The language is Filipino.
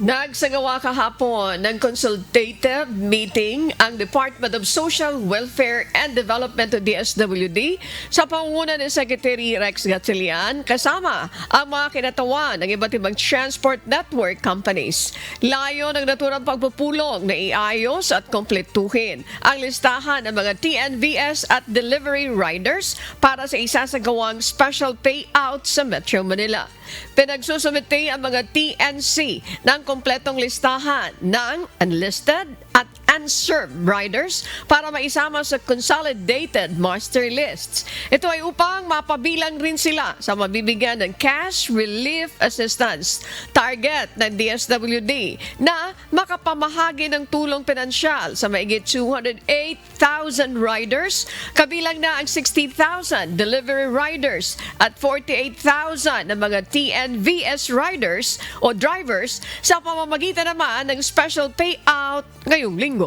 Nagsagawa kahapon ng consultative meeting ang Department of Social Welfare and Development o DSWD sa pangunguna ni Secretary Rex Gatchalian kasama ang mga kinatawan ng iba't ibang transport network companies. Layo ng naturang pagpupulong na iayos at kompletuhin ang listahan ng mga TNVS at delivery riders para sa isasagawang special payout sa Metro Manila. Pinagsusumite ang mga TNC ng kompletong listahan ng unlisted at unserved riders para maisama sa consolidated master lists. Ito ay upang mapabilang rin sila sa mabibigyan ng cash relief assistance. Target ng DSWD na makapamahagi ng tulong pinansyal sa maigit 208,000 riders, kabilang na ang 60,000 delivery riders at 48,000 ng mga TNVS riders o drivers sa pamamagitan naman ng special payout ngayong linggo.